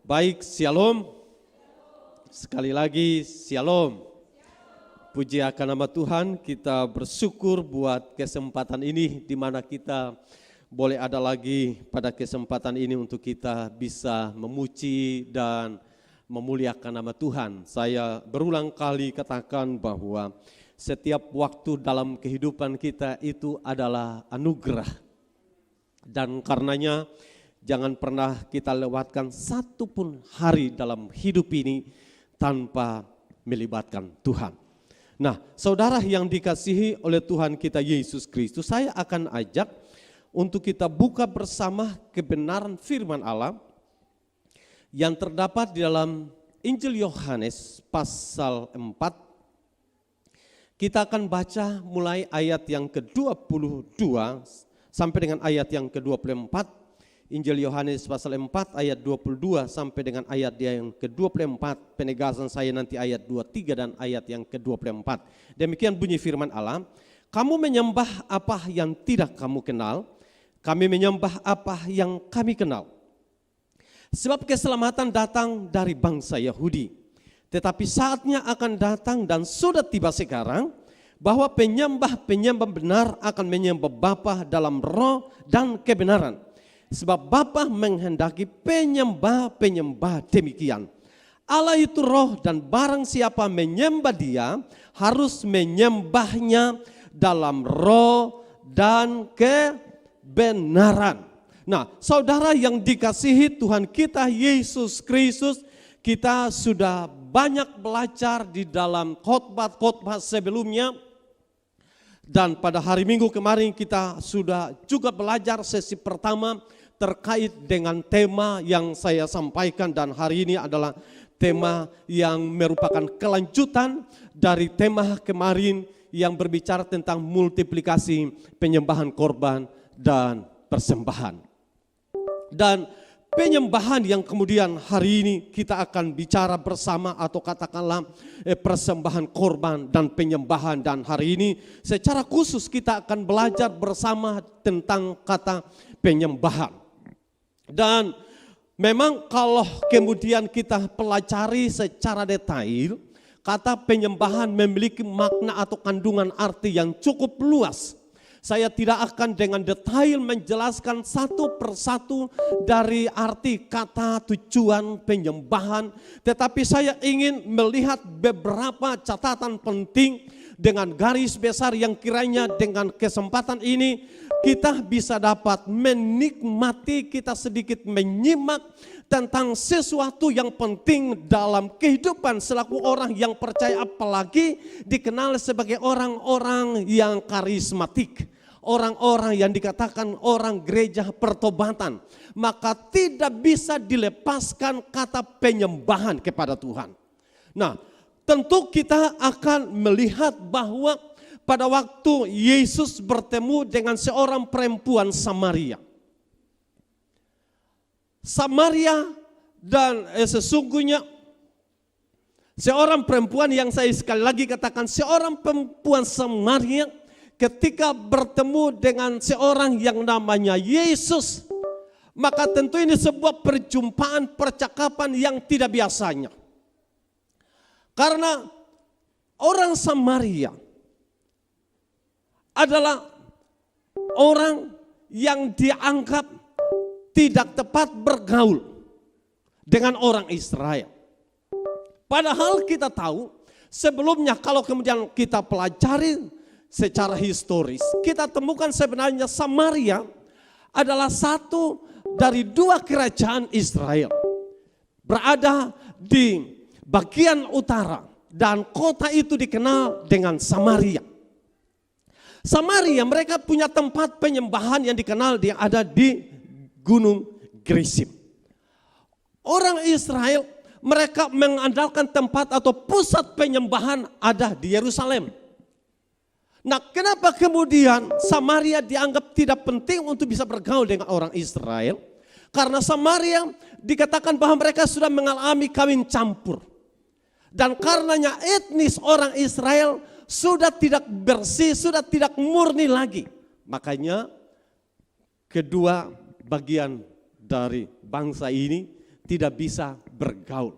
Baik, shalom. Sekali lagi, shalom. Puji akan nama Tuhan, kita bersyukur buat kesempatan ini di mana kita boleh ada lagi pada kesempatan ini untuk kita bisa memuji dan memuliakan nama Tuhan. Saya berulang kali katakan bahwa setiap waktu dalam kehidupan kita itu adalah anugerah. Dan karenanya jangan pernah kita lewatkan satu pun hari dalam hidup ini tanpa melibatkan Tuhan. Nah, saudara yang dikasihi oleh Tuhan kita Yesus Kristus, saya akan ajak untuk kita buka bersama kebenaran firman Allah yang terdapat di dalam Injil Yohanes pasal 4. Kita akan baca mulai ayat yang ke-22 sampai dengan ayat yang ke-24. Injil Yohanes pasal 4 ayat 22 sampai dengan ayat yang ke-24. Penegasan saya nanti ayat 23 dan ayat yang ke-24. Demikian bunyi firman Allah. Kamu menyembah apa yang tidak kamu kenal, kami menyembah apa yang kami kenal. Sebab keselamatan datang dari bangsa Yahudi. Tetapi saatnya akan datang dan sudah tiba sekarang bahwa penyembah-penyembah benar akan menyembah Bapa dalam roh dan kebenaran. Sebab Bapa menghendaki penyembah-penyembah demikian. Allah itu roh dan barang siapa menyembah Dia harus menyembahnya dalam roh dan kebenaran. Nah, saudara yang dikasihi Tuhan kita Yesus Kristus, kita sudah banyak belajar di dalam khotbah-khotbah sebelumnya. Dan pada hari Minggu kemarin kita sudah juga belajar sesi pertama terkait dengan tema yang saya sampaikan, dan hari ini adalah tema yang merupakan kelanjutan dari tema kemarin yang berbicara tentang multiplikasi penyembahan korban dan persembahan. Dan penyembahan yang kemudian hari ini kita akan bicara bersama atau katakanlah persembahan korban dan penyembahan, dan hari ini secara khusus kita akan belajar bersama tentang kata penyembahan. Dan memang kalau kemudian kita pelajari secara detail, kata penyembahan memiliki makna atau kandungan arti yang cukup luas. Saya tidak akan dengan detail menjelaskan satu persatu dari arti kata tujuan penyembahan, tetapi saya ingin melihat beberapa catatan penting dengan garis besar yang kiranya dengan kesempatan ini kita bisa dapat menikmati, kita sedikit menyimak tentang sesuatu yang penting dalam kehidupan selaku orang yang percaya, apalagi dikenal sebagai orang-orang yang karismatik, orang-orang yang dikatakan orang gereja pertobatan. Maka tidak bisa dilepaskan kata penyembahan kepada Tuhan. Nah, tentu kita akan melihat bahwa pada waktu Yesus bertemu dengan seorang perempuan Samaria. Samaria dan sesungguhnya seorang perempuan yang saya sekali lagi katakan, seorang perempuan Samaria ketika bertemu dengan seorang yang namanya Yesus, maka tentu ini sebuah perjumpaan, percakapan yang tidak biasanya. Karena orang Samaria adalah orang yang dianggap tidak tepat bergaul dengan orang Israel. Padahal kita tahu sebelumnya kalau kemudian kita pelajari secara historis, kita temukan sebenarnya Samaria adalah satu dari dua kerajaan Israel. Berada di bagian utara dan kota itu dikenal dengan Samaria. Samaria mereka punya tempat penyembahan yang dikenal yang ada di Gunung Gerizim. Orang Israel mereka mengandalkan tempat atau pusat penyembahan ada di Yerusalem. Nah, kenapa kemudian Samaria dianggap tidak penting untuk bisa bergaul dengan orang Israel? Karena Samaria dikatakan bahwa mereka sudah mengalami kawin campur. Dan karenanya etnis orang Israel sudah tidak bersih, sudah tidak murni lagi. Makanya kedua bagian dari bangsa ini tidak bisa bergaul.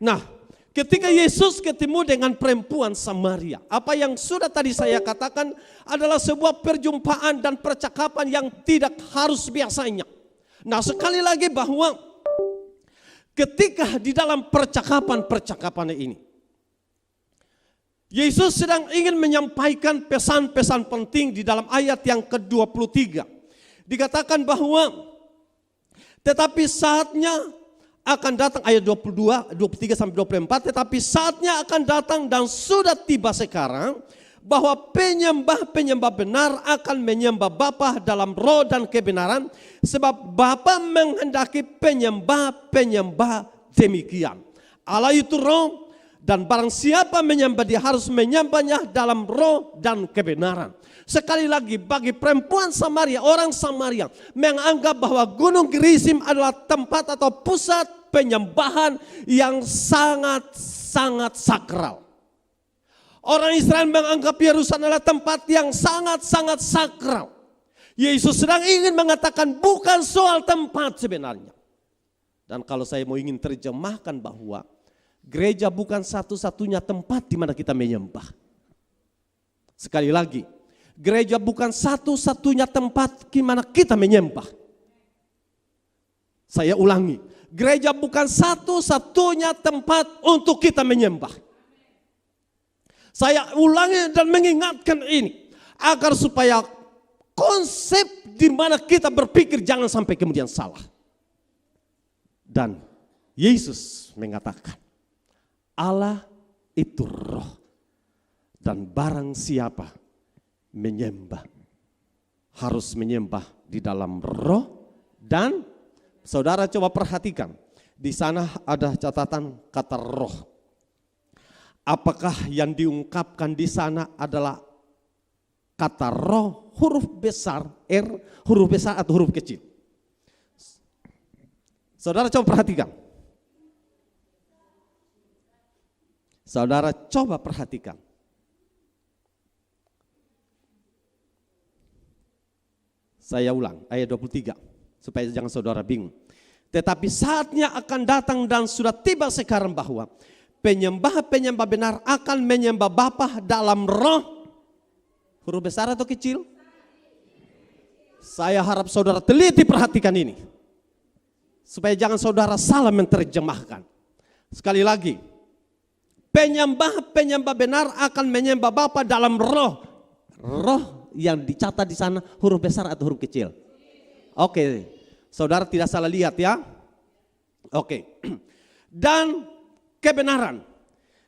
Nah, ketika Yesus ketemu dengan perempuan Samaria, apa yang sudah tadi saya katakan adalah sebuah perjumpaan dan percakapan yang tidak harus biasanya. Nah, sekali lagi bahwa ketika di dalam percakapan ini, Yesus sedang ingin menyampaikan pesan-pesan penting di dalam ayat yang ke-23. Dikatakan bahwa tetapi saatnya akan datang, ayat 22, 23 sampai 24, tetapi saatnya akan datang dan sudah tiba sekarang bahwa penyembah-penyembah benar akan menyembah Bapa dalam roh dan kebenaran, sebab Bapa menghendaki penyembah-penyembah demikian. Allah itu roh, dan barang siapa menyembah dia harus menyembahnya dalam roh dan kebenaran. Sekali lagi, bagi perempuan Samaria, orang Samaria menganggap bahwa Gunung Gerizim adalah tempat atau pusat penyembahan yang sangat-sangat sakral. Orang Israel menganggap Yerusalem adalah tempat yang sangat-sangat sakral. Yesus sedang ingin mengatakan bukan soal tempat sebenarnya. Dan kalau saya mau ingin terjemahkan bahwa gereja bukan satu-satunya tempat di mana kita menyembah. Sekali lagi, gereja bukan satu-satunya tempat di mana kita menyembah. Saya ulangi, gereja bukan satu-satunya tempat untuk kita menyembah. Saya ulangi dan mengingatkan ini agar supaya konsep di mana kita berpikir jangan sampai kemudian salah. Dan Yesus mengatakan, Allah itu roh, dan barang siapa menyembah harus menyembah di dalam roh. Dan saudara coba perhatikan, di sana ada catatan kata roh. Apakah yang diungkapkan di sana adalah kata roh huruf besar R, huruf besar atau huruf kecil? Saudara coba perhatikan. Saudara coba perhatikan. Saya ulang ayat 23 supaya jangan saudara bingung. Tetapi saatnya akan datang dan sudah tiba sekarang bahwa penyembah-penyembah benar akan menyembah Bapa dalam roh. Huruf besar atau kecil? Saya harap saudara teliti perhatikan ini. Supaya jangan saudara salah menerjemahkan. Sekali lagi, penyembah-penyembah benar akan menyembah Bapa dalam roh. Roh yang dicatat di sana huruf besar atau huruf kecil? Oke, saudara tidak salah lihat ya. Oke. Dan kebenaran.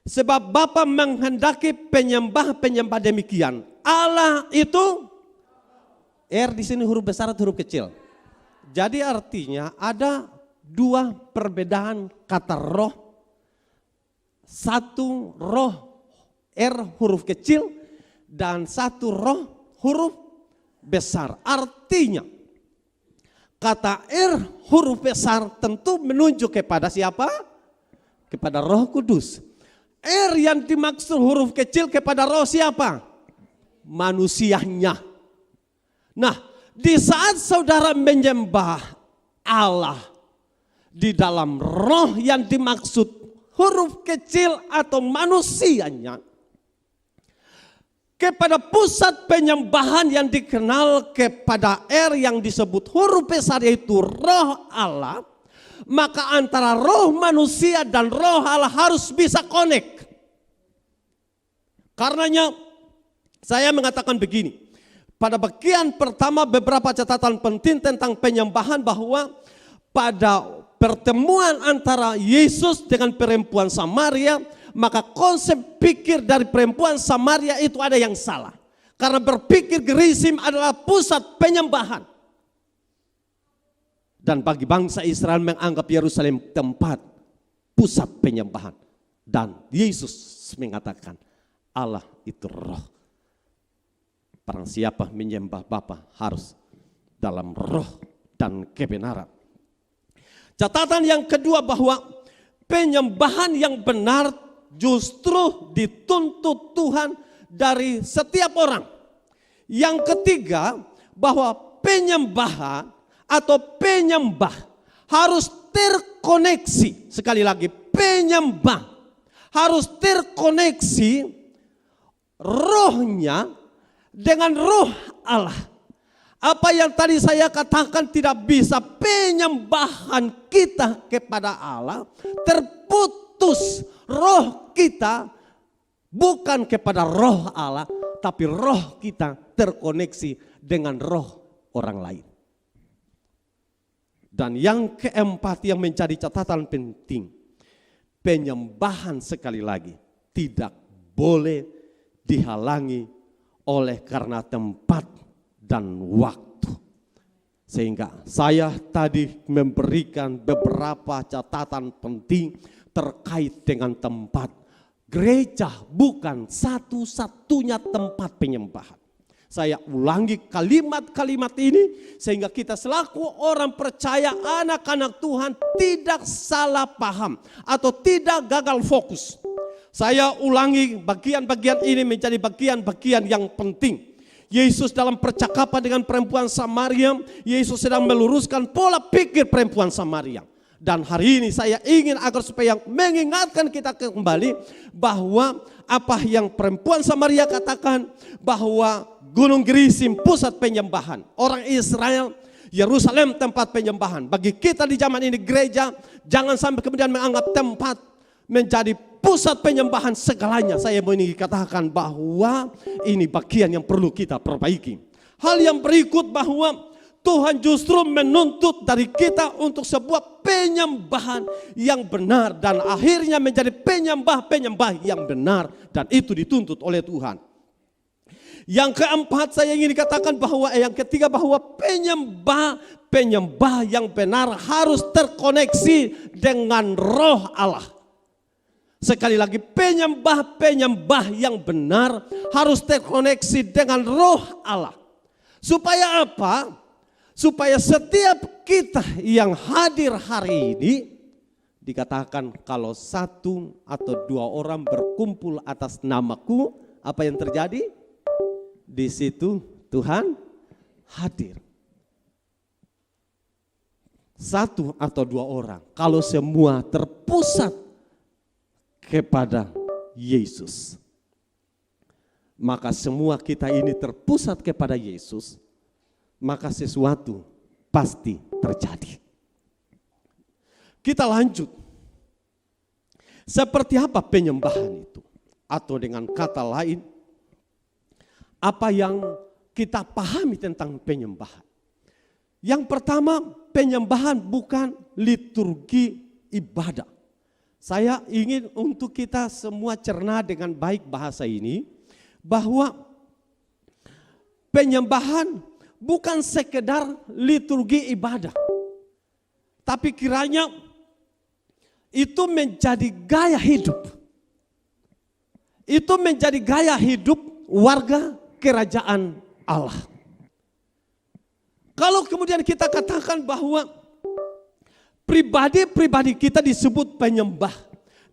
Sebab Bapa menghendaki penyembah-penyembah demikian. Allah itu R di sini huruf besar atau huruf kecil? Jadi artinya ada dua perbedaan kata roh. Satu roh R huruf kecil dan satu roh huruf besar. Artinya kata R huruf besar tentu menunjuk kepada siapa? Kepada Roh Kudus. R yang dimaksud huruf kecil kepada roh siapa? Manusianya. Nah, di saat saudara menyembah Allah di dalam roh yang dimaksud huruf kecil atau manusianya, kepada pusat penyembahan yang dikenal kepada R yang disebut huruf besar yaitu roh Allah, maka antara roh manusia dan roh Allah harus bisa connect. Karenanya saya mengatakan begini, pada bagian pertama beberapa catatan penting tentang penyembahan bahwa pada pertemuan antara Yesus dengan perempuan Samaria, maka konsep pikir dari perempuan Samaria itu ada yang salah. Karena berpikir Gerizim adalah pusat penyembahan. Dan bagi bangsa Israel menganggap Yerusalem tempat pusat penyembahan. Dan Yesus mengatakan Allah itu roh. Barang siapa menyembah Bapa harus dalam roh dan kebenaran. Catatan yang kedua bahwa penyembahan yang benar justru dituntut Tuhan dari setiap orang. Yang ketiga bahwa penyembahan atau penyembah harus terkoneksi. Sekali lagi, penyembah harus terkoneksi rohnya dengan roh Allah. Apa yang tadi saya katakan, tidak bisa penyembahan kita kepada Allah terputus roh kita bukan kepada roh Allah, tapi roh kita terkoneksi dengan roh orang lain. Dan yang keempat yang menjadi catatan penting, penyembahan sekali lagi tidak boleh dihalangi oleh karena tempat dan waktu. Sehingga saya tadi memberikan beberapa catatan penting terkait dengan tempat. Gereja bukan satu-satunya tempat penyembahan. Saya ulangi kalimat-kalimat ini sehingga kita selaku orang percaya, anak-anak Tuhan, tidak salah paham atau tidak gagal fokus. Saya ulangi, bagian-bagian ini menjadi bagian-bagian yang penting. Yesus dalam percakapan dengan perempuan Samaria, Yesus sedang meluruskan pola pikir perempuan Samaria. Dan hari ini saya ingin agar supaya mengingatkan kita kembali bahwa apa yang perempuan Samaria katakan, bahwa Gunung Gerizim pusat penyembahan. Orang Israel, Yerusalem tempat penyembahan. Bagi kita di zaman ini gereja, jangan sampai kemudian menganggap tempat menjadi pusat penyembahan segalanya. Saya mau ingin katakan bahwa ini bagian yang perlu kita perbaiki. Hal yang berikut, bahwa Tuhan justru menuntut dari kita untuk sebuah penyembahan yang benar. Dan akhirnya menjadi penyembah-penyembah yang benar. Dan itu dituntut oleh Tuhan. Yang keempat saya ingin dikatakan bahwa, yang ketiga, bahwa penyembah yang benar harus terkoneksi dengan roh Allah. Sekali lagi, penyembah yang benar harus terkoneksi dengan roh Allah. Supaya apa? Supaya setiap kita yang hadir hari ini, dikatakan kalau 1 atau 2 orang berkumpul atas namaku, apa yang terjadi? Di situ Tuhan hadir. 1 atau 2 orang. Kalau semua terpusat kepada Yesus, maka semua kita ini terpusat kepada Yesus, maka sesuatu pasti terjadi. Kita lanjut. Seperti apa penyembahan itu? Atau dengan kata lain, apa yang kita pahami tentang penyembahan? Yang pertama, penyembahan bukan liturgi ibadah. Saya ingin untuk kita semua cerna dengan baik bahasa ini, bahwa penyembahan bukan sekedar liturgi ibadah, tapi kiranya itu menjadi gaya hidup. Itu menjadi gaya hidup warga kerajaan Allah. Kalau kemudian kita katakan bahwa pribadi-pribadi kita disebut penyembah,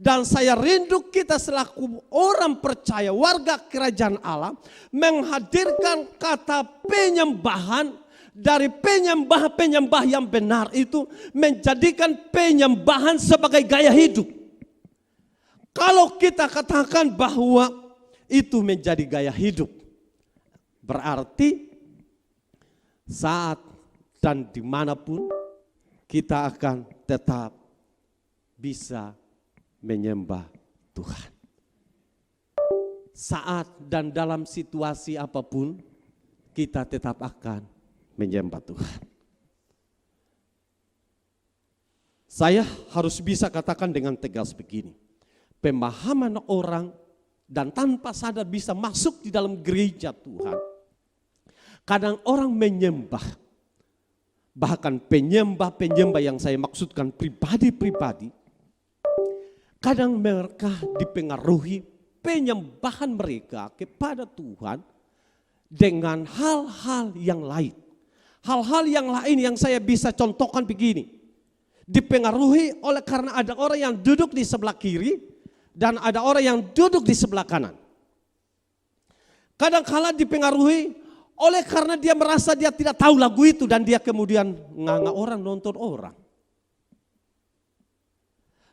dan saya rindu kita selaku orang percaya warga kerajaan Allah menghadirkan kata penyembahan, dari penyembah-penyembah yang benar itu menjadikan penyembahan sebagai gaya hidup. Kalau kita katakan bahwa itu menjadi gaya hidup, berarti saat dan dimanapun kita akan tetap bisa menyembah Tuhan. Saat dan dalam situasi apapun kita tetap akan menyembah Tuhan. Saya harus bisa katakan dengan tegas begini. Pemahaman orang dan tanpa sadar bisa masuk di dalam gereja Tuhan. Kadang orang menyembah, bahkan penyembah-penyembah yang saya maksudkan pribadi-pribadi, kadang mereka dipengaruhi penyembahan mereka kepada Tuhan dengan hal-hal yang lain. Hal-hal yang lain yang saya bisa contohkan begini. Dipengaruhi oleh karena ada orang yang duduk di sebelah kiri dan ada orang yang duduk di sebelah kanan. Kadang-kala dipengaruhi oleh karena dia merasa dia tidak tahu lagu itu dan dia kemudian nganga orang, nonton orang.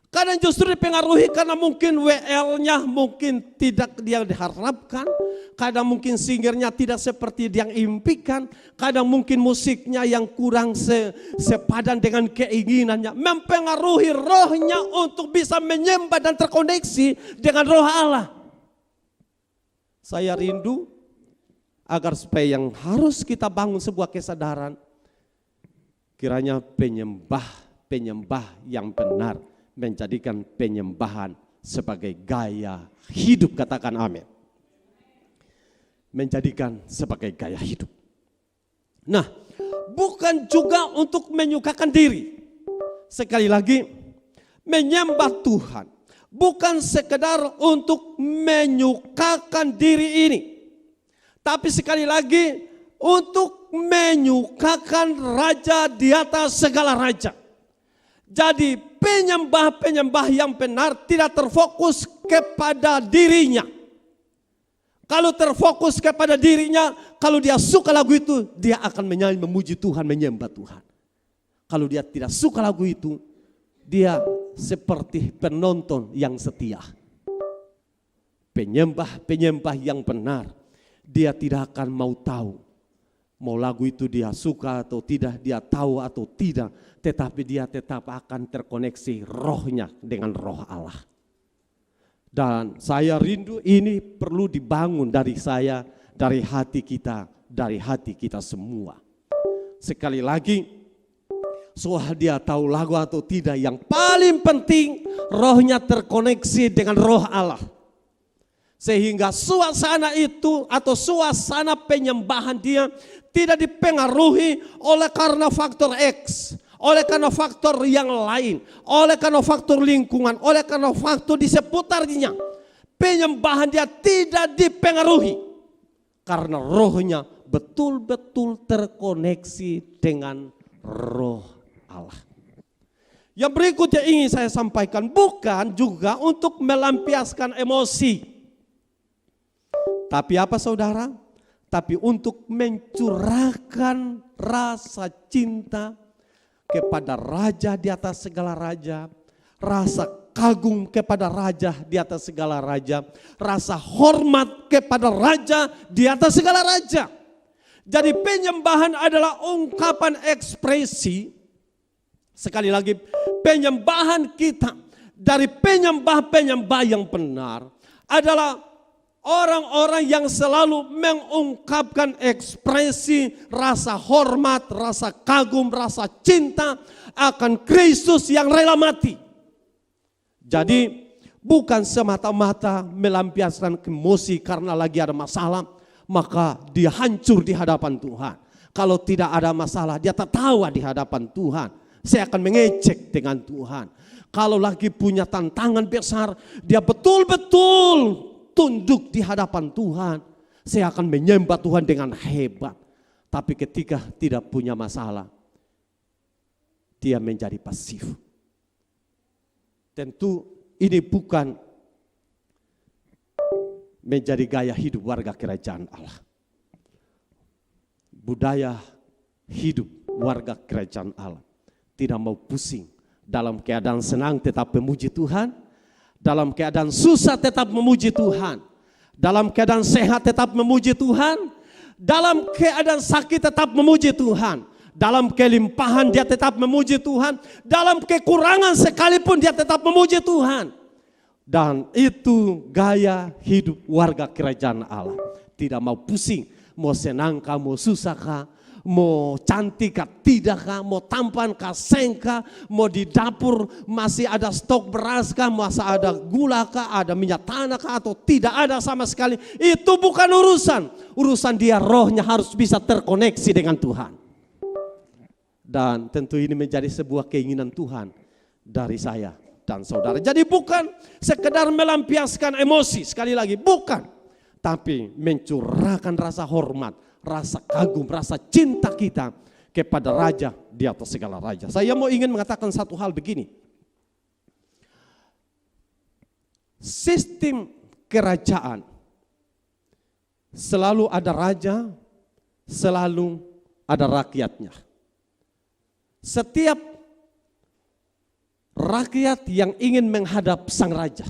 Kadang justru dipengaruhi karena mungkin WL-nya mungkin tidak dia diharapkan. Kadang mungkin singernya tidak seperti yang impikan. Kadang mungkin musiknya yang kurang sepadan dengan keinginannya. Mempengaruhi rohnya untuk bisa menyembah dan terkoneksi dengan roh Allah. Saya rindu agar supaya yang harus kita bangun sebuah kesadaran. Kiranya penyembah yang benar menjadikan penyembahan sebagai gaya hidup, katakan amin. Menjadikan sebagai gaya hidup. Nah, bukan juga untuk menyukakan diri. Sekali lagi, menyembah Tuhan bukan sekedar untuk menyukakan diri ini. Tapi sekali lagi untuk menyukakan Raja di atas segala raja. Jadi penyembah-penyembah yang benar tidak terfokus kepada dirinya. Kalau terfokus kepada dirinya, kalau dia suka lagu itu, dia akan menyanyi, memuji Tuhan, menyembah Tuhan. Kalau dia tidak suka lagu itu, dia seperti penonton yang setia. Penyembah-penyembah yang benar, dia tidak akan mau tahu. Mau lagu itu dia suka atau tidak, dia tahu atau tidak, tetapi dia tetap akan terkoneksi rohnya dengan roh Allah. Dan saya rindu ini perlu dibangun dari saya, dari hati kita semua. Sekali lagi, soal dia tahu lagu atau tidak, yang paling penting rohnya terkoneksi dengan roh Allah. Sehingga suasana itu atau suasana penyembahan dia tidak dipengaruhi oleh karena faktor X, oleh karena faktor yang lain, oleh karena faktor lingkungan, oleh karena faktor di seputarnya. Penyembahan dia tidak dipengaruhi karena rohnya betul-betul terkoneksi dengan roh Allah. Yang berikutnya ingin saya sampaikan, bukan juga untuk melampiaskan emosi. Tapi apa saudara? Tapi untuk mencurahkan rasa cinta kepada Raja di atas segala raja, rasa kagum kepada Raja di atas segala raja, rasa hormat kepada Raja di atas segala raja. Jadi penyembahan adalah ungkapan ekspresi, sekali lagi penyembahan kita dari penyembah-penyembah yang benar adalah orang-orang yang selalu mengungkapkan ekspresi rasa hormat, rasa kagum, rasa cinta akan Kristus yang rela mati. Jadi bukan semata-mata melampiaskan emosi karena lagi ada masalah, maka dia hancur di hadapan Tuhan. Kalau tidak ada masalah, dia tertawa di hadapan Tuhan. Saya akan mengecek dengan Tuhan. Kalau lagi punya tantangan besar, dia betul-betul tunduk di hadapan Tuhan. Saya akan menyembah Tuhan dengan hebat. Tapi ketika tidak punya masalah, dia menjadi pasif. Tentu ini bukan menjadi gaya hidup warga kerajaan Allah. Budaya hidup warga kerajaan Allah tidak mau pusing. Dalam keadaan senang tetap memuji Tuhan. Dalam keadaan susah tetap memuji Tuhan. Dalam keadaan sehat tetap memuji Tuhan. Dalam keadaan sakit tetap memuji Tuhan. Dalam kelimpahan dia tetap memuji Tuhan. Dalam kekurangan sekalipun dia tetap memuji Tuhan. Dan itu gaya hidup warga kerajaan Allah. Tidak mau pusing, mau senang kah, mau susah kah, mau cantik kah, tidak kah, mau tampan kah, sengkah, mau di dapur masih ada stok beras kah, masih ada gula kah, ada minyak tanah kah, atau tidak ada sama sekali. Itu bukan urusan. Urusan dia rohnya harus bisa terkoneksi dengan Tuhan. Dan tentu ini menjadi sebuah keinginan Tuhan dari saya dan saudara. Jadi bukan sekedar melampiaskan emosi, sekali lagi bukan. Tapi mencurahkan rasa hormat, rasa kagum, rasa cinta kita kepada Raja di atas segala raja. Saya ingin mengatakan satu hal begini. Sistem kerajaan selalu ada raja, selalu ada rakyatnya. Setiap rakyat yang ingin menghadap sang raja.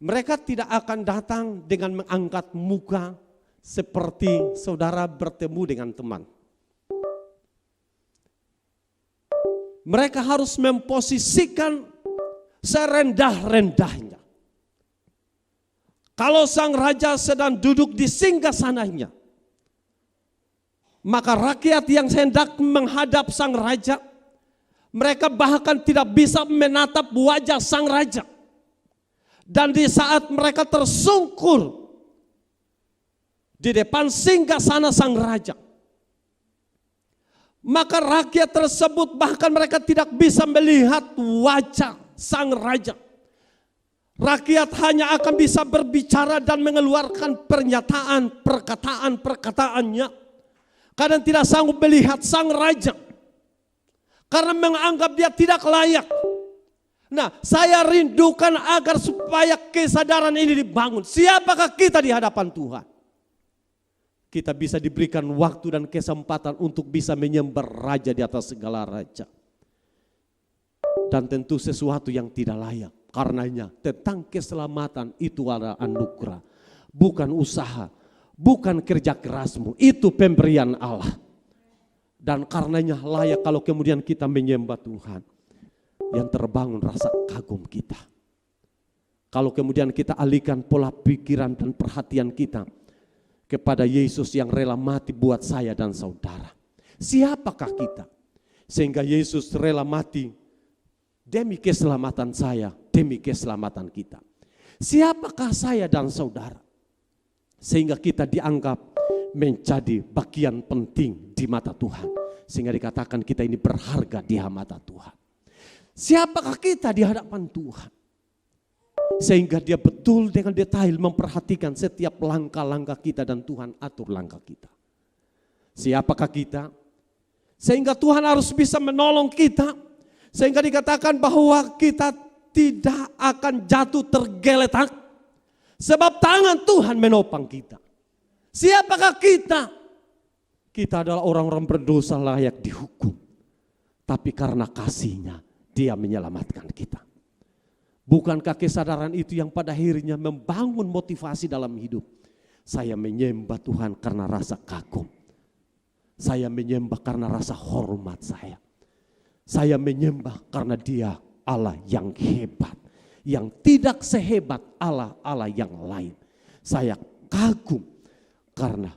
Mereka tidak akan datang dengan mengangkat muka seperti saudara bertemu dengan teman. Mereka harus memposisikan serendah-rendahnya. Kalau sang raja sedang duduk di singgasananya, maka rakyat yang hendak menghadap sang raja, mereka bahkan tidak bisa menatap wajah sang raja. Dan di saat mereka tersungkur di depan singgasana sang raja, maka rakyat tersebut bahkan mereka tidak bisa melihat wajah sang raja. Rakyat hanya akan bisa berbicara dan mengeluarkan pernyataan, perkataan-perkataannya. Karena tidak sanggup melihat sang raja. Karena menganggap dia tidak layak. Nah, saya rindukan agar supaya kesadaran ini dibangun. Siapakah kita di hadapan Tuhan? Kita bisa diberikan waktu dan kesempatan untuk bisa menyembah raja di atas segala raja. Dan tentu sesuatu yang tidak layak. Karenanya tentang keselamatan itu adalah anugerah. Bukan usaha, bukan kerja kerasmu. Itu pemberian Allah. Dan karenanya layak kalau kemudian kita menyembah Tuhan. Yang terbangun rasa kagum kita. Kalau kemudian kita alihkan pola pikiran dan perhatian kita kepada Yesus yang rela mati buat saya dan saudara. Siapakah kita? Sehingga Yesus rela mati demi keselamatan saya, demi keselamatan kita. Siapakah saya dan saudara? Sehingga kita dianggap menjadi bagian penting di mata Tuhan. Sehingga dikatakan kita ini berharga di mata Tuhan. Siapakah kita di hadapan Tuhan? Sehingga dia betul dengan detail memperhatikan setiap langkah-langkah kita dan Tuhan atur langkah kita. Siapakah kita? Sehingga Tuhan harus bisa menolong kita. Sehingga dikatakan bahwa kita tidak akan jatuh tergeletak. Sebab tangan Tuhan menopang kita. Siapakah kita? Kita adalah orang-orang berdosa layak dihukum. Tapi karena kasih-Nya Dia menyelamatkan kita. Bukankah kesadaran itu yang pada akhirnya membangun motivasi dalam hidup? Saya menyembah Tuhan karena rasa kagum. Saya menyembah karena rasa hormat saya. Saya menyembah karena Dia Allah yang hebat. Yang tidak sehebat Allah-Allah yang lain. Saya kagum karena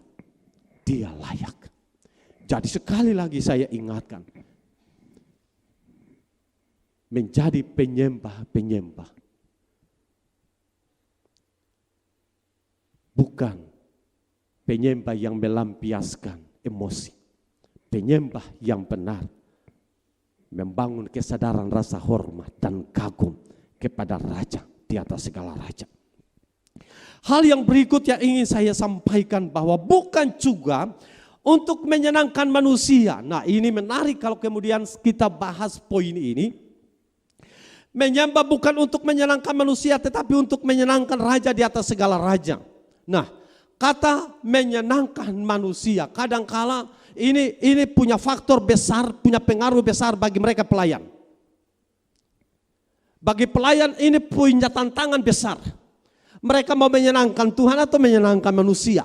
Dia layak. Jadi sekali lagi saya ingatkan. Menjadi penyembah-penyembah. Bukan penyembah yang melampiaskan emosi. Penyembah yang benar. Membangun kesadaran rasa hormat dan kagum kepada Raja di atas segala raja. Hal yang berikut yang ingin saya sampaikan bahwa bukan juga untuk menyenangkan manusia. Nah, ini menarik kalau kemudian kita bahas poin ini. Menyembah bukan untuk menyenangkan manusia tetapi untuk menyenangkan Raja di atas segala raja. Nah, kata menyenangkan manusia kadangkala ini punya faktor besar, punya pengaruh besar bagi mereka pelayan. Bagi pelayan ini punya tantangan besar. Mereka mau menyenangkan Tuhan atau menyenangkan manusia.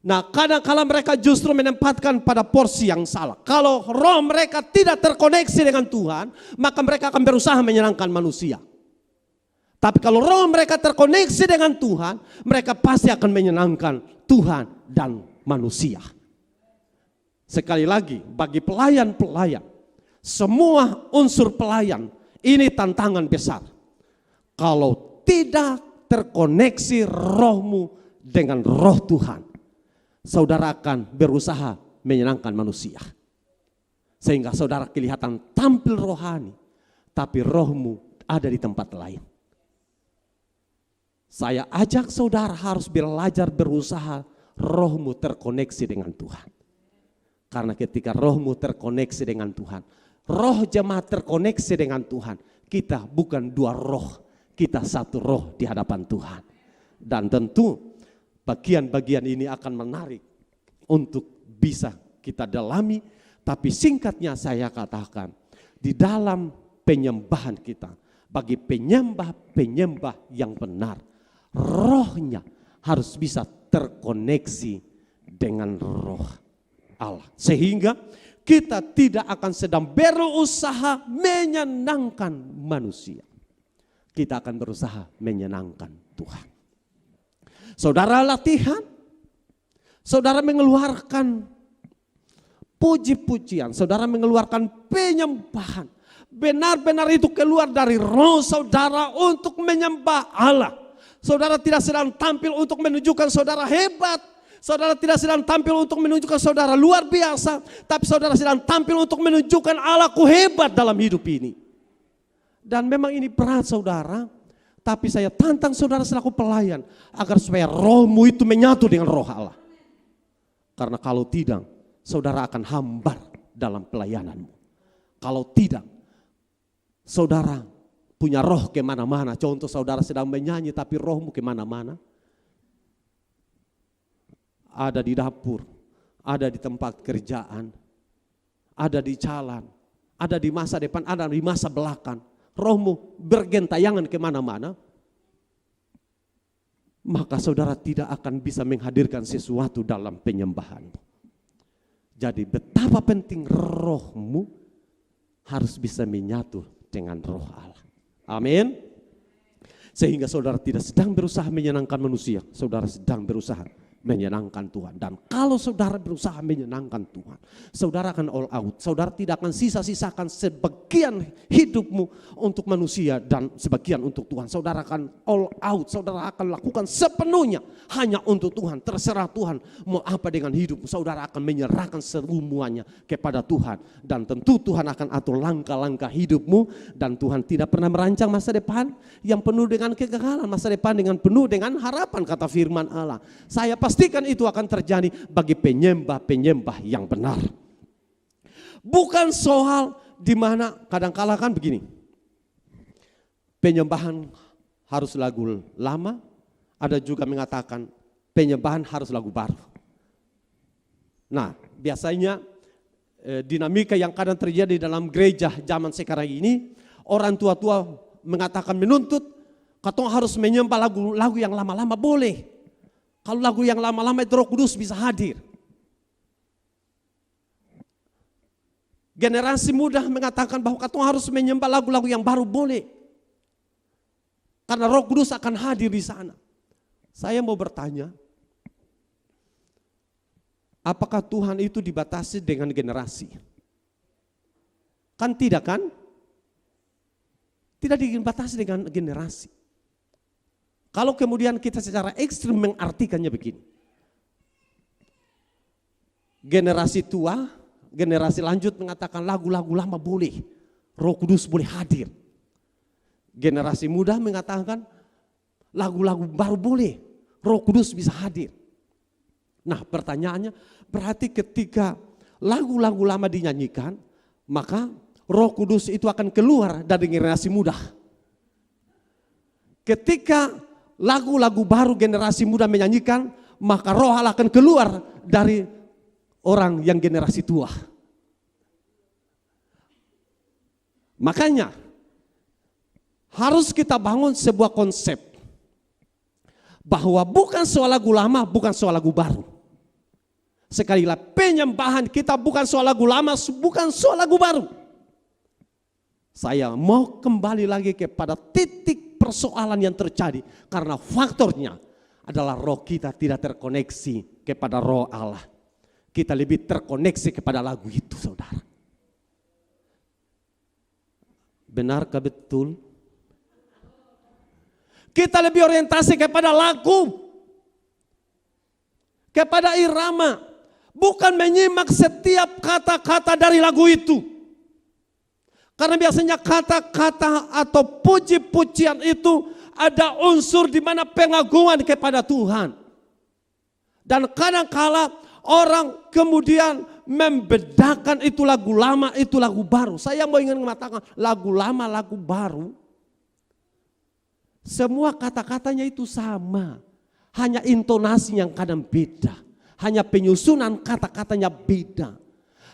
Nah, kadang-kala mereka justru menempatkan pada porsi yang salah. Kalau roh mereka tidak terkoneksi dengan Tuhan, maka mereka akan berusaha menyenangkan manusia. Tapi kalau roh mereka terkoneksi dengan Tuhan, mereka pasti akan menyenangkan Tuhan dan manusia. Sekali lagi, bagi pelayan-pelayan, semua unsur pelayan, ini tantangan besar. Kalau tidak terkoneksi rohmu dengan roh Tuhan, saudara akan berusaha menyenangkan manusia. Sehingga saudara kelihatan tampil rohani, tapi rohmu ada di tempat lain. Saya ajak saudara harus belajar berusaha rohmu terkoneksi dengan Tuhan. Karena ketika rohmu terkoneksi dengan Tuhan, roh jemaat terkoneksi dengan Tuhan, kita bukan dua roh, kita satu roh di hadapan Tuhan. Dan tentu bagian-bagian ini akan menarik untuk bisa kita dalami. Tapi singkatnya saya katakan, di dalam penyembahan kita. Bagi penyembah-penyembah yang benar, rohnya harus bisa terkoneksi dengan roh Allah. Sehingga kita tidak akan sedang berusaha menyenangkan manusia. Kita akan berusaha menyenangkan Tuhan. Saudara latihan, saudara mengeluarkan puji-pujian, saudara mengeluarkan penyembahan. Benar-benar itu keluar dari roh saudara untuk menyembah Allah. Saudara tidak sedang tampil untuk menunjukkan saudara hebat. Saudara tidak sedang tampil untuk menunjukkan saudara luar biasa. Tapi saudara sedang tampil untuk menunjukkan Allahku hebat dalam hidup ini. Dan memang ini berat saudara. Tapi saya tantang saudara selaku pelayan. Agar supaya rohmu itu menyatu dengan roh Allah. Karena kalau tidak, saudara akan hambar dalam pelayananmu. Kalau tidak, saudara punya roh kemana-mana. Contoh saudara sedang menyanyi tapi rohmu kemana-mana. Ada di dapur, ada di tempat kerjaan, ada di jalan, ada di masa depan, ada di masa belakang. Rohmu bergentayangan kemana-mana. Maka saudara tidak akan bisa menghadirkan sesuatu dalam penyembahanmu. Jadi betapa penting rohmu harus bisa menyatu dengan roh Allah. Amin. Sehingga saudara tidak sedang berusaha menyenangkan manusia, saudara sedang berusaha menyenangkan Tuhan. Dan kalau saudara berusaha menyenangkan Tuhan, saudara akan all out. Saudara tidak akan sisa-sisakan sebagian hidupmu untuk manusia dan sebagian untuk Tuhan. Saudara akan all out, saudara akan lakukan sepenuhnya hanya untuk Tuhan. Terserah Tuhan mau apa dengan hidupmu. Saudara akan menyerahkan semuanya kepada Tuhan. Dan tentu Tuhan akan atur langkah-langkah hidupmu. Dan Tuhan tidak pernah merancang masa depan yang penuh dengan kegagalan. Masa depan dengan penuh dengan harapan, kata firman Allah. Saya pastikan itu akan terjadi bagi penyembah-penyembah yang benar. Bukan soal di mana kadang-kala kan begini. Penyembahan harus lagu lama, ada juga mengatakan penyembahan harus lagu baru. Nah, biasanya dinamika yang kadang terjadi dalam gereja zaman sekarang ini, orang tua-tua mengatakan menuntut, katong harus menyembah lagu-lagu yang lama-lama boleh. Kalau lagu yang lama-lama itu Roh Kudus bisa hadir. Generasi muda mengatakan bahwa katong harus menyembah lagu-lagu yang baru boleh. Karena Roh Kudus akan hadir di sana. Saya mau bertanya, apakah Tuhan itu dibatasi dengan generasi? Kan tidak kan? Tidak dibatasi dengan generasi. Kalau kemudian kita secara ekstrim mengartikannya begini. Generasi tua, generasi lanjut mengatakan lagu-lagu lama boleh. Roh Kudus boleh hadir. Generasi muda mengatakan lagu-lagu baru boleh. Roh Kudus bisa hadir. Nah pertanyaannya, berarti ketika lagu-lagu lama dinyanyikan, maka Roh Kudus itu akan keluar dari generasi muda. Ketika lagu-lagu baru generasi muda menyanyikan, maka roh Allah akan keluar dari orang yang generasi tua. Makanya harus kita bangun sebuah konsep bahwa bukan soal lagu lama, bukan soal lagu baru. Sekali lagi, penyembahan kita bukan soal lagu lama, bukan soal lagu baru. Saya mau kembali lagi kepada titik persoalan yang terjadi karena faktornya adalah roh kita tidak terkoneksi kepada roh Allah. Kita lebih terkoneksi kepada lagu itu, saudara. Benarkah betul? Kita lebih orientasi kepada lagu, kepada irama, bukan menyimak setiap kata-kata dari lagu itu. Karena biasanya kata-kata atau puji-pujian itu ada unsur di mana pengagungan kepada Tuhan. Dan kadang-kala orang kemudian membedakan itu lagu lama, itu lagu baru. Saya mau ingin mengatakan lagu lama, lagu baru. Semua kata-katanya itu sama. Hanya intonasi yang kadang beda. Hanya penyusunan kata-katanya beda.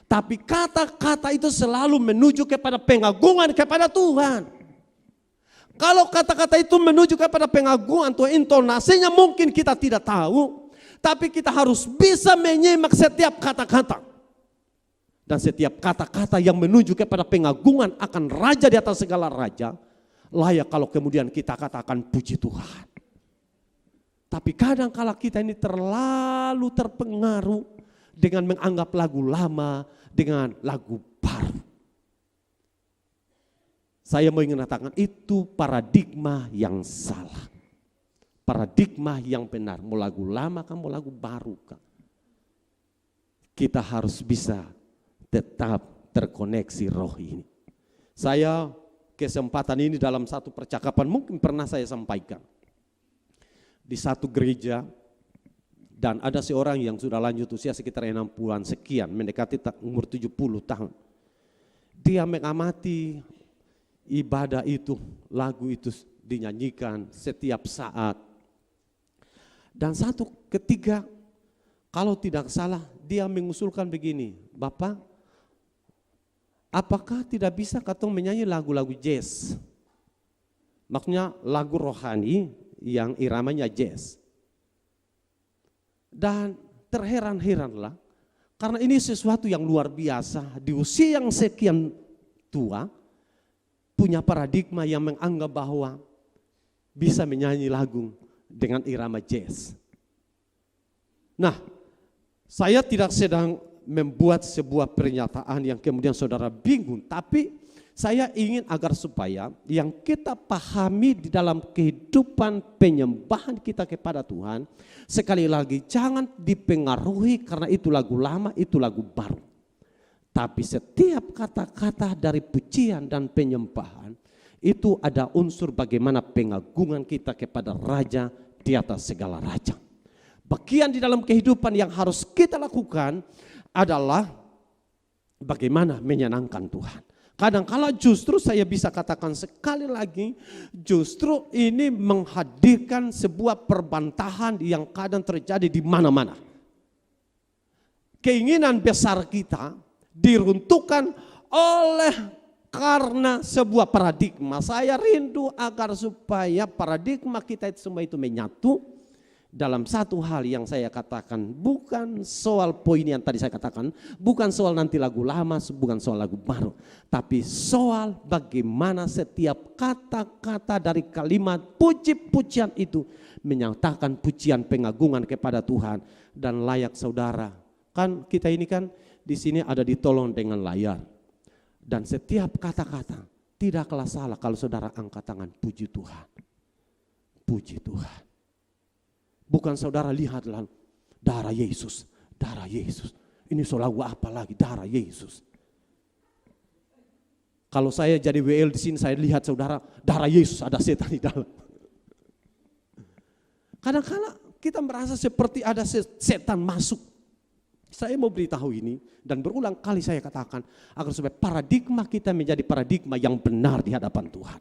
Tapi kata-kata itu selalu menuju kepada pengagungan kepada Tuhan. Kalau kata-kata itu menuju kepada pengagungan Tuhan, intonasinya mungkin kita tidak tahu. Tapi kita harus bisa menyimak setiap kata-kata. Dan setiap kata-kata yang menuju kepada pengagungan akan Raja di atas segala raja, layak kalau kemudian kita katakan puji Tuhan. Tapi kadang kala kita ini terlalu terpengaruh dengan menganggap lagu lama dengan lagu baru. Saya mau mengatakan itu paradigma yang salah. Paradigma yang benar, mau lagu lama kan mau lagu baru kan. Kita harus bisa tetap terkoneksi roh ini. Saya kesempatan ini dalam satu percakapan mungkin pernah saya sampaikan. Di satu gereja dan ada seorang yang sudah lanjut usia sekitar 60-an sekian, mendekati umur 70 tahun. Dia mengamati ibadah itu, lagu itu dinyanyikan setiap saat. Dan satu ketika kalau tidak salah dia mengusulkan begini, Bapak, apakah tidak bisa katong menyanyi lagu-lagu jazz? Maksudnya lagu rohani yang iramanya jazz. Dan terheran-heranlah karena ini sesuatu yang luar biasa di usia yang sekian tua punya paradigma yang menganggap bahwa bisa menyanyi lagu dengan irama jazz. Nah, saya tidak sedang membuat sebuah pernyataan yang kemudian saudara bingung, tapi saya ingin agar supaya yang kita pahami di dalam kehidupan penyembahan kita kepada Tuhan, sekali lagi jangan dipengaruhi karena itu lagu lama, itu lagu baru. Tapi setiap kata-kata dari pujian dan penyembahan itu ada unsur bagaimana pengagungan kita kepada Raja di atas segala raja. Bagian di dalam kehidupan yang harus kita lakukan adalah bagaimana menyenangkan Tuhan. Kadang-kala justru saya bisa katakan sekali lagi, justru ini menghadirkan sebuah perbantahan yang kadang terjadi di mana-mana. Keinginan besar kita diruntuhkan oleh karena sebuah paradigma. Saya rindu agar supaya paradigma kita itu semua itu menyatu dalam satu hal yang saya katakan, bukan soal poin yang tadi saya katakan, bukan soal nanti lagu lama, bukan soal lagu baru, tapi soal bagaimana setiap kata-kata dari kalimat puji-pujian itu menyatakan pujian pengagungan kepada Tuhan dan layak saudara. Kan kita ini kan di sini ada ditolong dengan layar dan setiap kata-kata tidaklah salah kalau saudara angkat tangan puji Tuhan, puji Tuhan. Bukan saudara lihatlah darah Yesus, darah Yesus. Ini soal lagu apa lagi, darah Yesus. Kalau saya jadi WL di sini saya lihat saudara darah Yesus, ada setan di dalam. Kadang-kadang kita merasa seperti ada setan masuk. Saya mau beritahu ini dan berulang kali saya katakan agar supaya paradigma kita menjadi paradigma yang benar di hadapan Tuhan.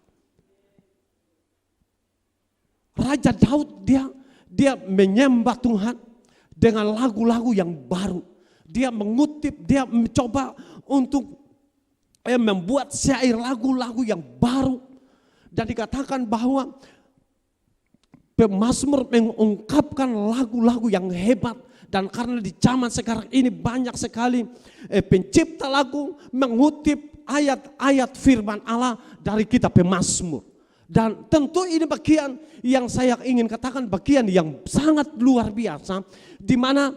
Raja Daud dia menyembah Tuhan dengan lagu-lagu yang baru. Dia mengutip, dia mencoba untuk membuat syair lagu-lagu yang baru. Dan dikatakan bahwa pemazmur mengungkapkan lagu-lagu yang hebat. Dan karena di zaman sekarang ini banyak sekali pencipta lagu mengutip ayat-ayat firman Allah dari kitab pemazmur. Dan tentu ini bagian yang saya ingin katakan bagian yang sangat luar biasa, di mana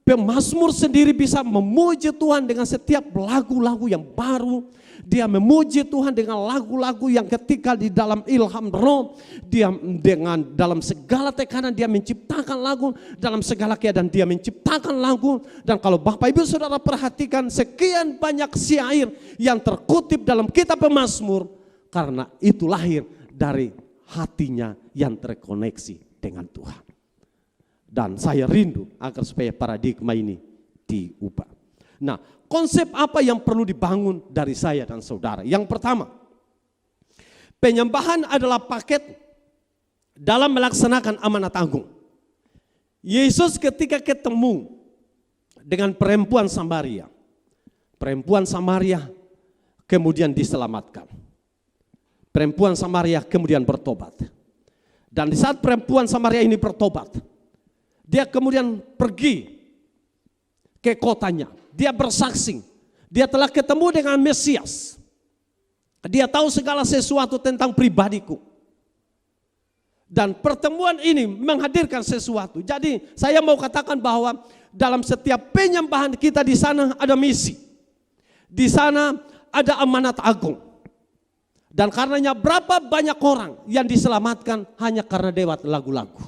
pemazmur sendiri bisa memuji Tuhan dengan setiap lagu-lagu yang baru. Dia memuji Tuhan dengan lagu-lagu yang ketika di dalam ilham roh, dia dengan dalam segala tekanan dia menciptakan lagu, dalam segala keadaan dia menciptakan lagu. Dan kalau Bapak Ibu Saudara perhatikan sekian banyak syair yang terkutip dalam kitab pemazmur, karena itu lahir dari hatinya yang terkoneksi dengan Tuhan. Dan saya rindu agar supaya paradigma ini diubah. Nah, konsep apa yang perlu dibangun dari saya dan saudara? Yang pertama, penyembahan adalah paket dalam melaksanakan amanat agung. Yesus ketika ketemu dengan perempuan Samaria, Perempuan Samaria kemudian diselamatkan. Perempuan Samaria kemudian bertobat. Dan di saat perempuan Samaria ini bertobat, dia kemudian pergi ke kotanya. Dia bersaksi, dia telah ketemu dengan Mesias. Dia tahu segala sesuatu tentang pribadiku. Dan pertemuan ini menghadirkan sesuatu. Jadi saya mau katakan bahwa dalam setiap penyembahan kita di sana ada misi. Di sana ada amanat agung. Dan karenanya berapa banyak orang yang diselamatkan hanya karena lewat lagu-lagu.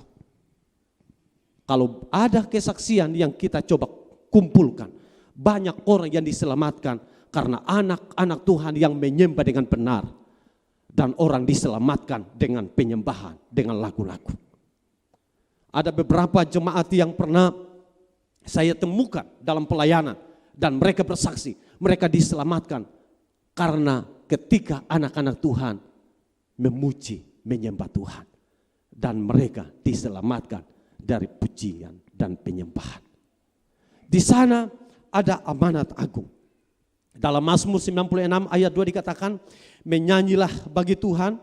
Kalau ada kesaksian yang kita coba kumpulkan, banyak orang yang diselamatkan karena anak-anak Tuhan yang menyembah dengan benar. Dan orang diselamatkan dengan penyembahan, dengan lagu-lagu. Ada beberapa jemaat yang pernah saya temukan dalam pelayanan. Dan mereka bersaksi, mereka diselamatkan karena ketika anak-anak Tuhan memuji, menyembah Tuhan. Dan mereka diselamatkan dari pujian dan penyembahan. Di sana ada amanat agung. Dalam Mazmur 96 ayat 2 dikatakan, menyanyilah bagi Tuhan,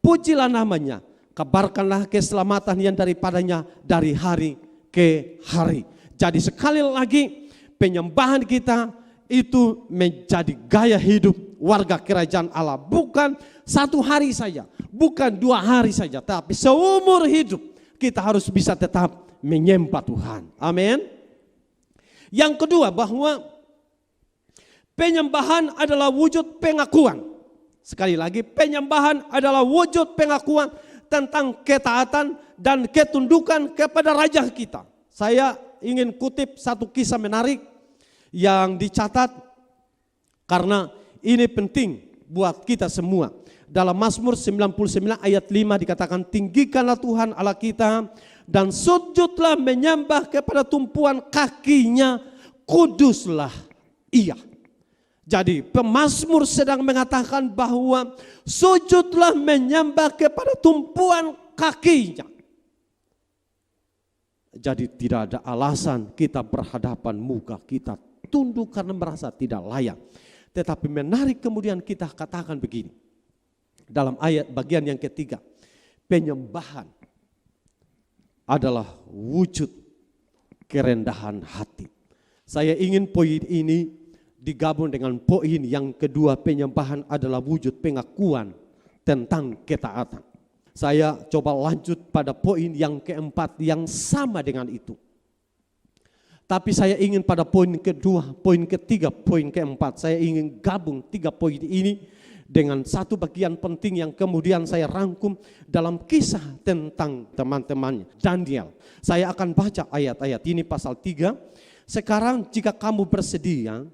pujilah namanya, kabarkanlah keselamatan yang daripadanya dari hari ke hari. Jadi sekali lagi penyembahan kita itu menjadi gaya hidup warga kerajaan Allah. Bukan satu hari saja, bukan 2 hari saja, tapi seumur hidup kita harus bisa tetap menyembah Tuhan. Amin. Yang kedua, bahwa penyembahan adalah wujud pengakuan. Sekali lagi, penyembahan adalah wujud pengakuan tentang ketaatan dan ketundukan kepada Raja kita. Saya ingin kutip satu kisah menarik yang dicatat karena ini penting buat kita semua. Dalam Mazmur 99 ayat 5 dikatakan, tinggikanlah Tuhan Allah kita dan sujudlah menyembah kepada tumpuan kakinya, kuduslah Ia. Jadi pemazmur sedang mengatakan bahwa sujudlah menyembah kepada tumpuan kakinya. Jadi tidak ada alasan kita berhadapan muka, kita tunduk karena merasa tidak layak. Tetapi menarik kemudian kita katakan begini. Dalam ayat bagian yang ketiga, penyembahan adalah wujud kerendahan hati. Saya ingin poin ini digabung dengan poin yang kedua, penyembahan adalah wujud pengakuan tentang ketaatan. Saya coba lanjut pada poin yang keempat yang sama dengan itu. Tapi saya ingin pada poin kedua, poin ketiga, poin keempat. Saya ingin gabung 3 poin ini dengan satu bagian penting yang kemudian saya rangkum dalam kisah tentang teman-temannya Daniel. Saya akan baca ayat-ayat ini pasal 3. Sekarang jika kamu bersedia,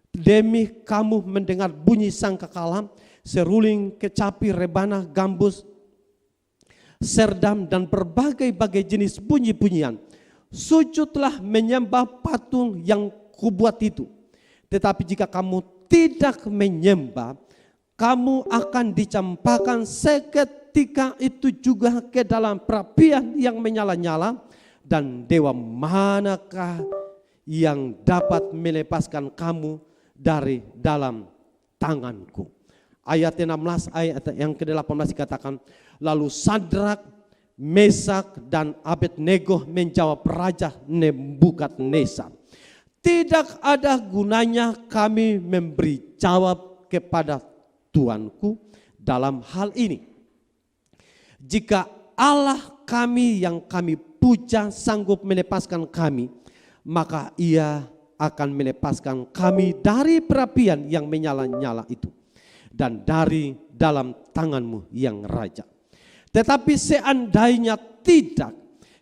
demi kamu mendengar bunyi sangkakala, seruling, kecapi, rebana, gambus, serdam, dan berbagai-bagai jenis bunyi-bunyian. Sujudlah menyembah patung yang kubuat itu. Tetapi jika kamu tidak menyembah, kamu akan dicampakkan seketika itu juga ke dalam perapian yang menyala-nyala. Dan dewa manakah yang dapat melepaskan kamu dari dalam tanganku. Ayat 16, ayat yang ke-18 dikatakan, lalu Sadrak, Mesak, dan Abednego menjawab Raja Nebukadnezar, tidak ada gunanya kami memberi jawab kepada Tuanku dalam hal ini. Jika Allah kami yang kami puja sanggup melepaskan kami, maka Ia akan melepaskan kami dari perapian yang menyala-nyala itu dan dari dalam tanganmu yang raja. Tetapi seandainya tidak,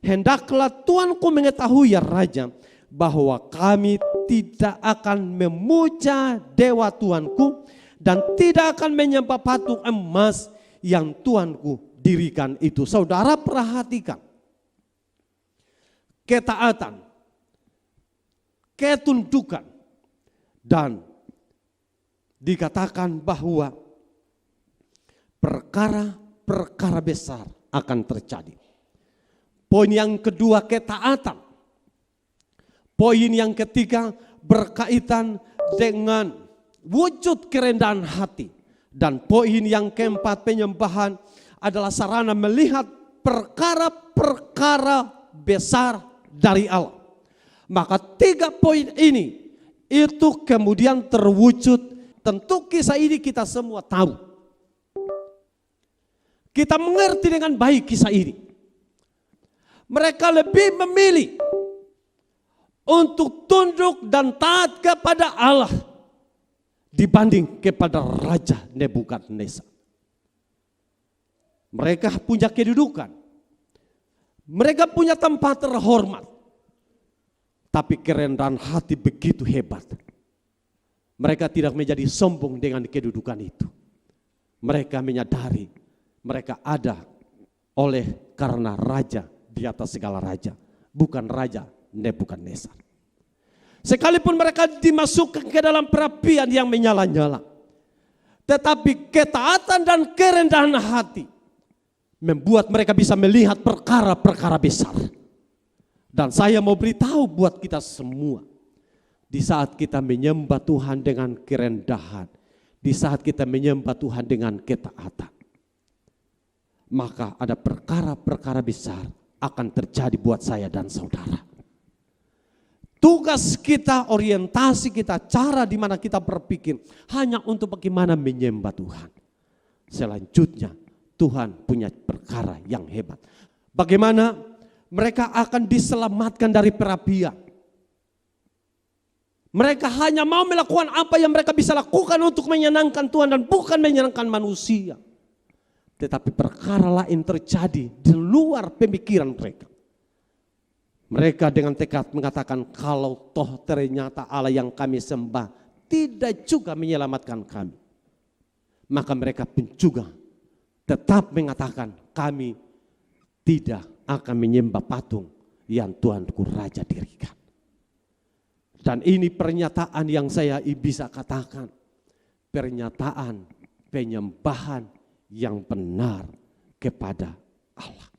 hendaklah Tuanku mengetahui ya Raja, bahwa kami tidak akan memuja dewa Tuanku dan tidak akan menyembah patung emas yang Tuanku dirikan itu. Saudara perhatikan, ketaatan, ketundukan, dan dikatakan bahwa perkara besar akan terjadi. Poin yang kedua, ketaatan. Poin yang ketiga berkaitan dengan wujud kerendahan hati. Dan poin yang keempat, penyembahan adalah sarana melihat perkara-perkara besar dari Allah. Maka 3 poin ini itu kemudian terwujud. Tentu kisah ini kita semua tahu. Kita mengerti dengan baik kisah ini. Mereka lebih memilih untuk tunduk dan taat kepada Allah dibanding kepada Raja Nebukadnezar. Mereka punya kedudukan. Mereka punya tempat terhormat. Tapi kerendahan hati begitu hebat. Mereka tidak menjadi sombong dengan kedudukan itu. Mereka menyadari mereka ada oleh karena raja di atas segala raja. Bukan Raja Nebukadnezar. Sekalipun mereka dimasukkan ke dalam perapian yang menyala-nyala. Tetapi ketaatan dan kerendahan hati membuat mereka bisa melihat perkara-perkara besar. Dan saya mau beritahu buat kita semua. Di saat kita menyembah Tuhan dengan kerendahan. Di saat kita menyembah Tuhan dengan ketaatan. Maka ada perkara-perkara besar akan terjadi buat saya dan saudara. Tugas kita, orientasi kita, cara di mana kita berpikir hanya untuk bagaimana menyembah Tuhan. Selanjutnya Tuhan punya perkara yang hebat. Bagaimana mereka akan diselamatkan dari perapian. Mereka hanya mau melakukan apa yang mereka bisa lakukan untuk menyenangkan Tuhan dan bukan menyenangkan manusia. Tetapi perkara lain terjadi di luar pemikiran mereka. Mereka dengan tekad mengatakan kalau toh ternyata Allah yang kami sembah tidak juga menyelamatkan kami. Maka mereka pun juga tetap mengatakan kami tidak akan menyembah patung yang Tuanku Raja dirikan. Dan ini pernyataan yang saya bisa katakan. Pernyataan penyembahan yang benar kepada Allah.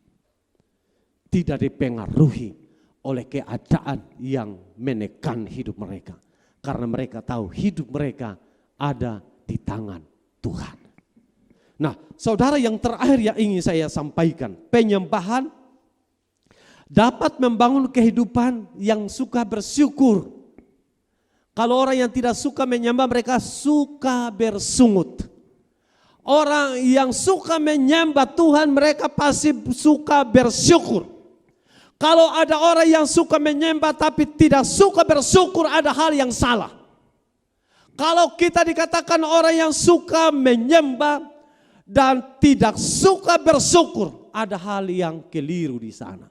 Tidak dipengaruhi oleh keadaan yang menekan hidup mereka. Karena mereka tahu hidup mereka ada di tangan Tuhan. Nah, saudara, yang terakhir yang ingin saya sampaikan. Penyembahan dapat membangun kehidupan yang suka bersyukur. Kalau orang yang tidak suka menyembah, mereka suka bersungut. Orang yang suka menyembah Tuhan, mereka pasti suka bersyukur. Kalau ada orang yang suka menyembah tapi tidak suka bersyukur, ada hal yang salah. Kalau kita dikatakan orang yang suka menyembah dan tidak suka bersyukur, ada hal yang keliru di sana.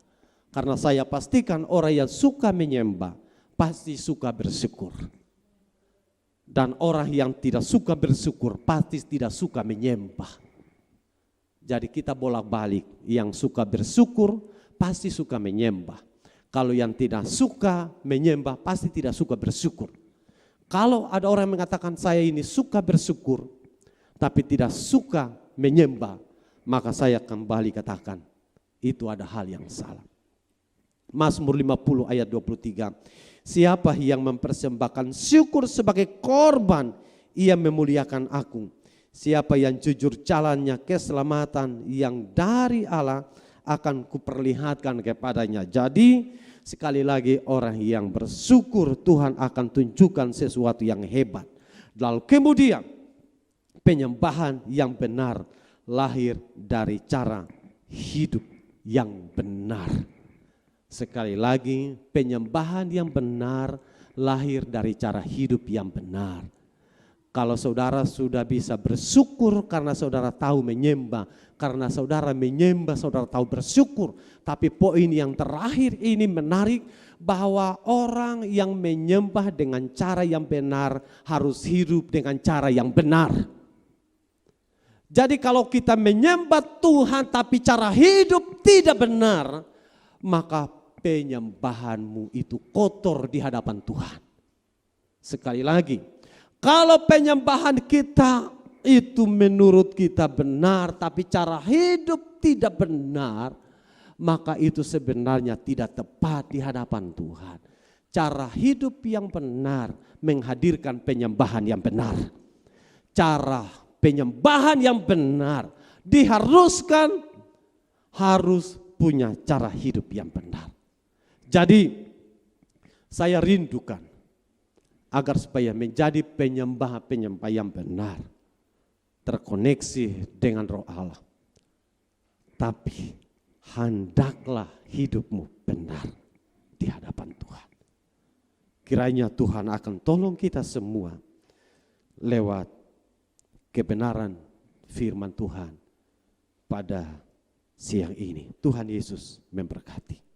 Karena saya pastikan orang yang suka menyembah pasti suka bersyukur. Dan orang yang tidak suka bersyukur pasti tidak suka menyembah. Jadi kita bolak-balik, yang suka bersyukur pasti suka menyembah. Kalau yang tidak suka menyembah pasti tidak suka bersyukur. Kalau ada orang yang mengatakan saya ini suka bersyukur tapi tidak suka menyembah, maka saya kembali katakan itu ada hal yang salah. Mazmur 50 ayat 23. Siapa yang mempersembahkan syukur sebagai korban, ia memuliakan aku. Siapa yang jujur jalannya keselamatan yang dari Allah akan kuperlihatkan kepadanya. Jadi sekali lagi orang yang bersyukur Tuhan akan tunjukkan sesuatu yang hebat. Lalu kemudian penyembahan yang benar lahir dari cara hidup yang benar. Sekali lagi, penyembahan yang benar lahir dari cara hidup yang benar. Kalau saudara sudah bisa bersyukur karena saudara tahu menyembah, karena saudara menyembah saudara tahu bersyukur. Tapi poin yang terakhir ini menarik, bahwa orang yang menyembah dengan cara yang benar harus hidup dengan cara yang benar. Jadi kalau kita menyembah Tuhan tapi cara hidup tidak benar, maka penyembahanmu itu kotor di hadapan Tuhan. Sekali lagi, kalau penyembahan kita itu menurut kita benar tapi cara hidup tidak benar, maka itu sebenarnya tidak tepat di hadapan Tuhan. Cara hidup yang benar menghadirkan penyembahan yang benar. Cara penyembahan yang benar diharuskan harus punya cara hidup yang benar. Jadi saya rindukan agar supaya menjadi penyembah-penyembah yang benar, terkoneksi dengan Roh Allah. Tapi hendaklah hidupmu benar di hadapan Tuhan. Kiranya Tuhan akan tolong kita semua lewat kebenaran firman Tuhan pada siang ini. Tuhan Yesus memberkati.